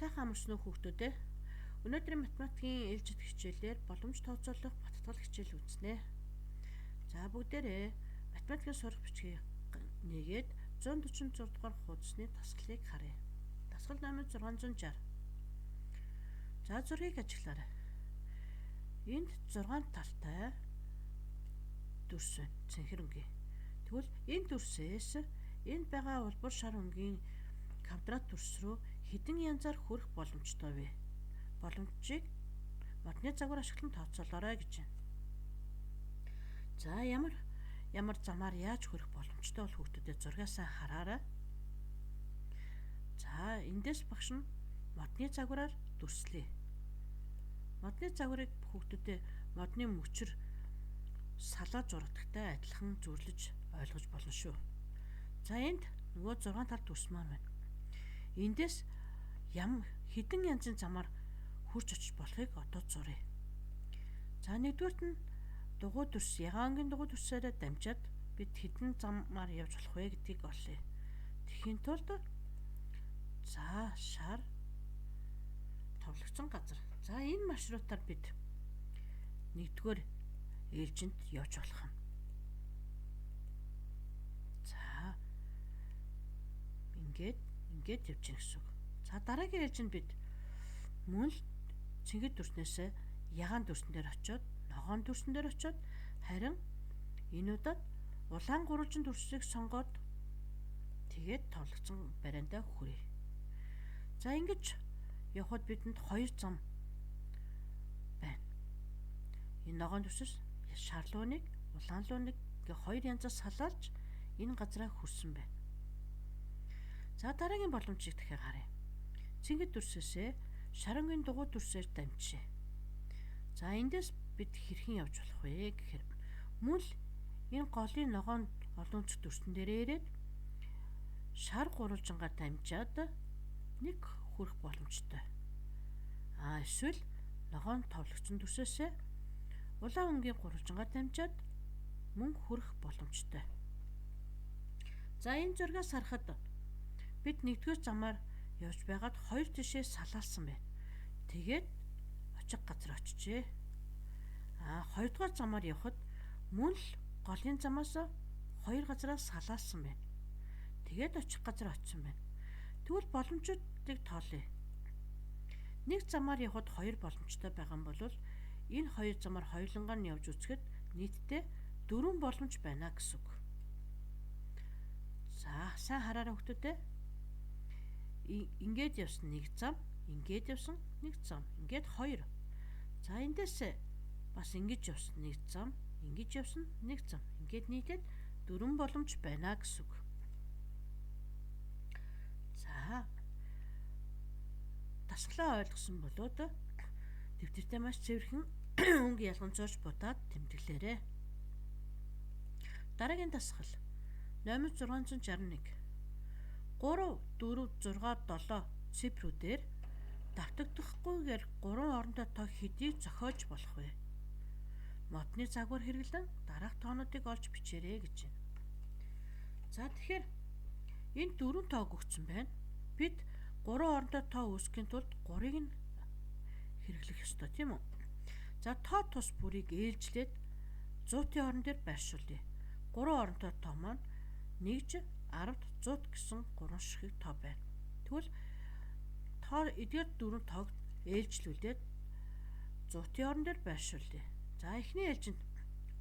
Сайхан амарсан уу хүүхдүүд ээ. Өнөөдрийн математикийн ээлжид хичээлээр боломж тооцоолох баттгал хичээл үзнэ. За бүгдээрээ математикийн сурах бичгийг нээгээд 146 дугаар хуудасны дасгалыг харъя. Дасгал номер 660. За зургийг ажиглаарай. Энд 6 талтай дүрс байна. Цэнхэрэнгийн. Тэгвэл энэ дүрсээс энд байгаа улбар шар өнгийн квадрат дүрс рүү хэдэн янзаар хүрэх боломжтой вэ? Боломжийг модны загвар ашиглан тооцоолоорой гэж байна. За ямар замаар яаж хүрэх боломжтой бол хүүхдүүдэд зургаасаа хараарай. За эндээс багш нь модны загвараар дүрслэе. Модны загварыг хүүхдүүдэд модны мөчөр салаа зурагдахтай адилхан зүрлэж ойлгож болно шүү. За энд нөгөө 6 тал дүрс маань байна. Эндээс хэдэн янзын замаар хурж очиж болохыг одоо зуръя. За нэгдүгürt нь дугуй дүрс, ягаангийн дугуй дүрсээрээ дамжаад бид хэдэн замаар явж болох вэ гэдгийг олъё. Тэхийн тулд шар товлогцсон газар. За энэ маршрутаар бид нэгдүгээр ээлжинд явж болох юм. За ингээд явж гин гэсэн үг. За дараагийн ээлжинд бид мөн л цэнгэл дүрснээс ягаан дүрсэн дээр очиод, ногоон дүрсэн дээр очиод харин энэ удаад улаан гурвалжин дүрсийг сонгоод тэгээд товлогцсон бариандаа хүрье. За ингэж явхад бидэнд 2 зам байна. Энэ ногоон дүрсээс шар руу нэг, улаан руу нэг гэ 2 янзаас салаалж энэ газараа хүрсэн байна. За дараагийн боломжийг дахиад харъя. Цэнгэл дүрсээсээ шарангийн дугуй дүрсээр дамжия. За эндээс бид хэрхэн явж болох вэ гэхээр мөн л энэ голын ногоон олон өнцөг дүрсэн дээрээ ирээд шар гурвалжингаар дамжаад нэг хүрэх боломжтой. Эсвэл ногоон товлогцсон дүрсээсээ улаан өнгийн гурвалжингаар дамжаад мөн хүрэх боломжтой. За энэ зургаас харахад бид нэгдүгээр замаар явж байгаад 2 тишээ салаалсан байна. Тэгээд очих газар очижээ. Хоёрдугаар замаар явхад мөн л голын замаас 2 газараа салаалсан байна. Тэгээд очих газар очсон байна. Тэгвэл боломжуудыг тоолъё. Нэг замаар явхад 2 боломжтой байгаа юм бол энэ 2 замаар хоёулангаар нь явж үзэхэд нийтдээ 4 боломж байна гэсэн үг. За сайн хараарай хүүхдүүдээ. Ингээд явсан 1 зам, ингээд явсан 1 зам, ингээд 2. За эндээс бас ингэж явсан 1 зам, ингэж явсан 1 зам. Ингээд нийтээд 4 боломж байна гэсэн үг. За дасгалаа ойлгосон болоод дэвтэртээ маш цэвэрхэн өнгө ялгамжуулж будаад тэмдэглээрэй. Дараагийн дасгал номер 661. 3, 4, 6, 7 цифрүүдээр давтагдахгүйгээр 3 орондоо тоо хэдийг зохиож болох вэ? Модны загвар хэрэглэн дараах тоонуудыг олж бичээрэй гэж байна. За тэгэхээр энэ 4 тоог өгсөн байна. Бид 3 орондоо тоо үүсгэхийн тулд 3-ыг нь хэрэглэх ёстой тийм үү? За тоо тус бүрийг ээлжлээд 100-ийн орон дээр байршуулъя. 3 оронтой тоо маань 1, 10-д 100 гэсэн 3 ширхэг тоо байна. Тэгвэл тоо эдгээр 4 тоог ээлжлүүлээд 100-ийн орон дээр байршуулъя. За эхний ээлжинд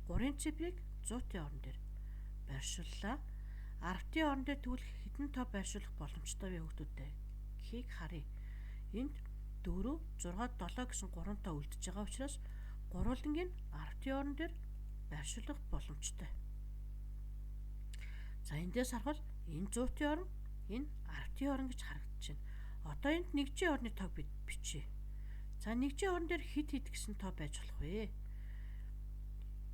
3-ын цифрыг 100-ийн орон дээр байршууллаа. 10-ийн орон дээр тэгвэл хэдэн тоо байршуулах боломжтой вэ хүүхдүүдээ гэхийг харъя. Энд 4, 6, 7 гэсэн 3 тоо үлдэж байгаа учраас гурвалдангийн 10-ийн орон дээр байршуулах боломжтой. За эндээс харахад энэ 100-ийн орон, энэ 10-ийн орон гэж харагдаж байна. Одоо энд 1-ийн орны тоог бид бичье. За 1-ийн орон дээр хэд гэсэн тоо байж болох вэ?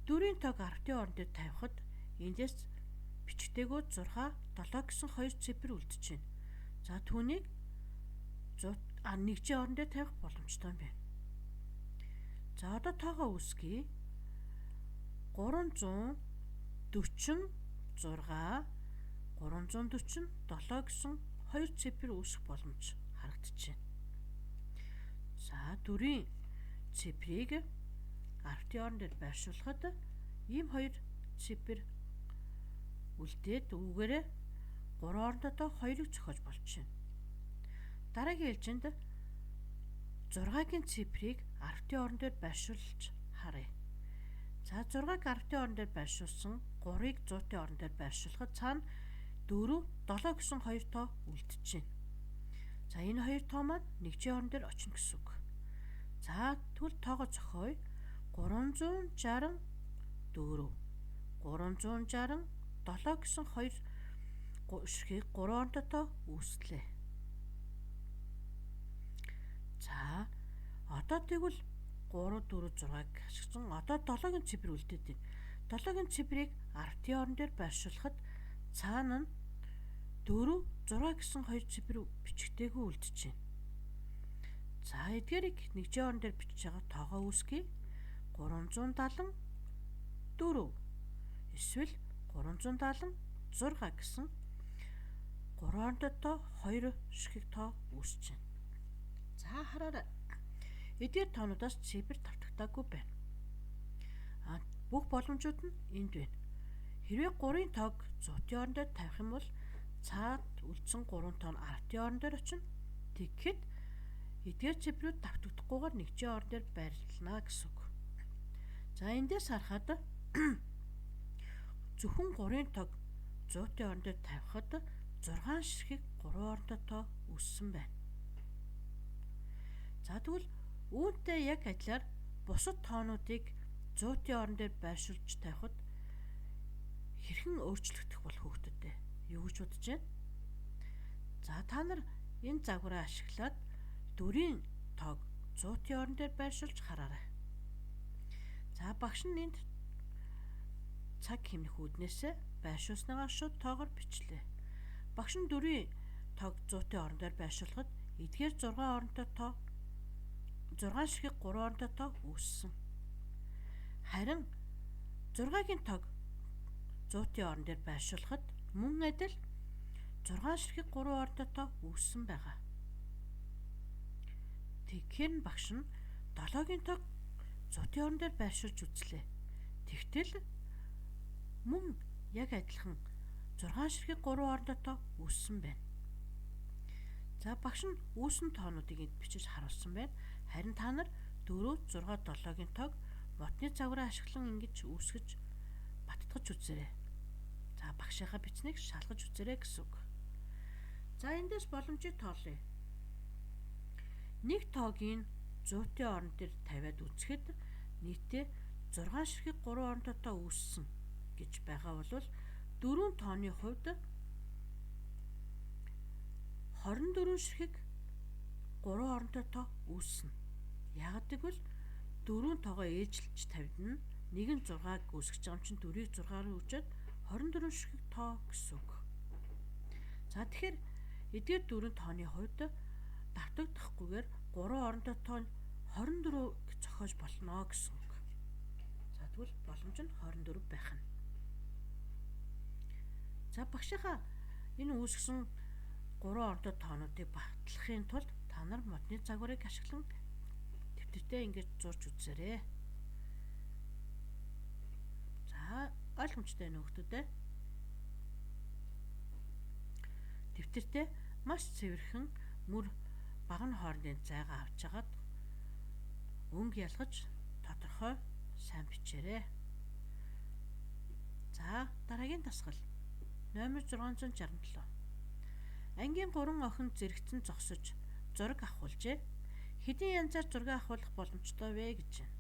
4-ийн тоог 10-ийн орон дээр тавихад эндээс бичгтэйгөө 6, 7 гэсэн 2 цифр үлдэж байна. За түүнийг 1-ийн орон дээр тавих боломжтой юм байна. За одоо тоогоо үүсгэе. 346 347 гэсэн 2 цифр үүсэх боломж харагдаж байна. За дөрвийн цифрийг графтын орон дээр байршуулахад ийм хоёр цифр үлдээд үүгээрээ 3 орондоо 2-ыг зохиож болж байна. Дараагийн ээлжинд 6-гийн цифрийг графтын орон дээр байршуулж харъя. За 6-г графтын орон дээр байршуулсан 3-ыг зуутын орон дээр байршуулахад цаана 4, 7 гэсэн хоёр тоо үлдэж байна. За энэ хоёр тоо маань нэгжийн орон дээр очно гэсэн үг. За тэгвэл тоогоо зохиоё. 364 367 гэсэн хоёр ширхгийг 3 орондоо үүслээ. За одоо тэгвэл 3 4 6-г ашигласан одоо 7-гийн цифр үлдээд байна. 7-гийн цифрийг графтын орон дээр байршуулахад цаана нь 4 6 гэсэн хоёр цифр бичигдээгүй үлдэж байна. За эдгээрийг нэгжийн орон дээр бичиж байгаа тоогоо үүсгэе. 374 эсвэл 376 гэсэн 3 орондоо 2 ширхэг тоо үүсэж байна. За хараарай. Эдгээр тоонуудаас цифр давтагдаагүй байна. Бүх боломжууд нь энд байна. Хэрвээ 3-ын тоог зуутын орон дээр тавих юм бол цаад үлдсэн 3 тоон графтын орон дээр очино. Тэгэхэд эдгээр цифрүүд давтагдахгүйгээр нэгжийн орон дээр байрлана гэсэн үг. За эндээс харахад зөвхөн 3-ын тоог зуутын орон дээр тавихад 6 ширхэг 3 орондоо үүссэн байна. За тэгвэл үүнтэй яг адилаар бусад тоонуудыг зуутын орон дээр байршуулж тавихад хэрхэн өөрчлөгдөх болох хүүхдүүдээ юу гэж бодож байна? За та нар энэ загвараа ашиглаад 4-ийн тоог зуутын орон дээр байршуулж хараарай. За багш нь энд цаг хэмнэх үүднээсээ байршуулсныгаа шууд тоогоор бичлээ. Багш нь 4-ийн тоог зуутын орон дээр байршуулахад эдгээр 6 оронтой тоо 6 ширхэг 3 оронтой тоо үүссэн. Харин 6-гийн тоог зуутын орон дээр байршуулахад мөн адил 6 ширхэг 3 оронтой тоо үүссэн байгаа. Тэгэхээр багш нь 7-гийн тоог зуутын орон дээр байршуулж үзлээ. Тэгтэл мөн яг адилхан 6 ширхэг 3 орондоо үүссэн байна. За багш нь үүссэн тоонуудыг энд бичиж харуулсан байна. Харин та нар 4, 6, 7-гийн тоог мотны загвараа ашиглан ингэж үүсгэж баттгаж үзээрэй. За багшийнхаа бичснийг шалгаж үзээрэй гэсэн үг. За эндээс боломжийг тоолъё. Нэг тоогийн зуутын орон дээр тавиад үзэхэд нийтдээ 6 ширхэг 3 орондоо үүссэн гэж байгаа бол 4 тооны хувьд 24 ширхэг 3 орондоо үүснэ. Яагаад гэвэл 4 тоогоо ээжилж тавьдана. Нэг нь 6-г үүсгэж байгаа юм чинь 4-ийг 6-аар үүсчээд 24 ширхэг тоо гэсэн үг. За тэгэхээр эдгээр 4 тооны хувьд давтагдахгүйгээр 3 орондоо тоо 24 зохиож болно гэсэн үг. За тэгвэл боломж нь 24 байх нь. За багшийнхаа энэ үүсгэсэн 3 орондоо тоонуудыг батлахын тулд та нар модны загварыг ашиглан дэвтэртээ ингэж зурж үзээрэй. За ойлгомжтой байна уу хүүхдүүдээ? Дэвтэртээ маш цэвэрхэн мөр багны хоорондын зайгаа авч агаад өнгө ялгаж тодорхой сайн бичээрэй. За дараагийн дасгал номер 667. Ангийн 3 охин зэрэгцэн зогсож зураг авахулжээ. Хэдийн янзаар зураг авахулах боломжтой вэ гэж байна.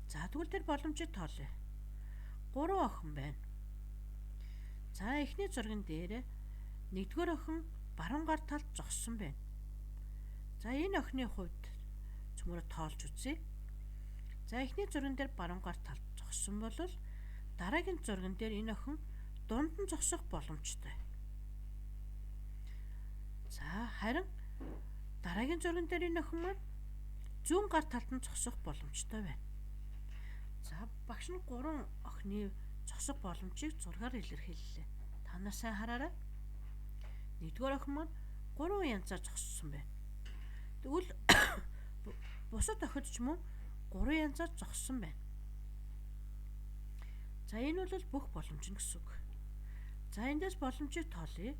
За тэгвэл тэр боломжийг тоолъё. 3 охин байна. За эхний зургийн дээр нэгдүгээр охин баруун гар талд зогссон байна. За энэ охины хувьд цөмөрө тоолж үзье. За эхний зурган дээр баруун гар талд зогссон бол дараагийн зурган дээр энэ охин дунд нь зогсох боломжтой. За харин дараагийн зурган дээр энэ охин маань зүүн гар талд нь зогсох боломжтой байна. За багш нь 3 охины зогсох боломжийг зургаар илэрхийллээ. Та нар сайн хараарай. Нэгдүгээр охин маань 3 янзаар зогссон байна. Тэгвэл бусад охид ч мөн 3 янзаар зогссон байна. За энэ бол бүх боломж нь гэсэн үг. За эндээс боломжийг тоолъё.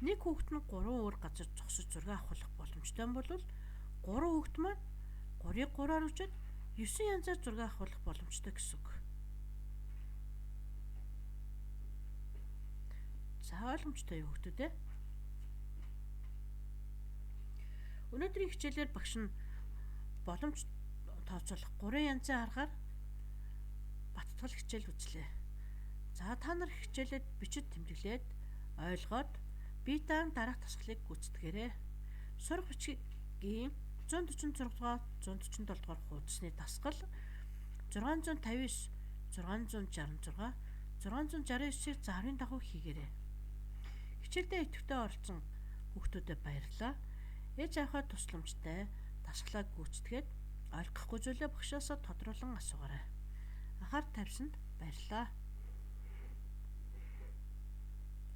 Нэг хүүхэд нь 3 өөр газар зогсож зураг авах боломжтой бол 3 хүүхэд маань 3-ыг 3-аар үжээд 9 янзаар зураг авах боломжтой гэсэн үг. За ойлгомжтой юу хүүхдүүд ээ? Өнөөдрийн хичээлээр багш нь боломж тооцоолох 3 янзын аргаар баттгал хичээл үзлээ. За та нар хичээлээд бичиж тэмдэглээд ойлгоод бие даан дараах дасгалыг гүйцэтгээрэй. Сурах бичгийн 146 147 дугаар хуудасны дасгал 659 666 669-ийг зааврын дагуу хийгээрэй. Хичээлдээ идэвхтэй оролцсон хүүхдүүдэд баярлалаа. Ээж авахад тусламжтай дасгалаа гүйцэтгээд ойлгохгүй зүйлээ багшаасаа тодруулан асуугаарай. Анхаарал тавьсанд баярлалаа.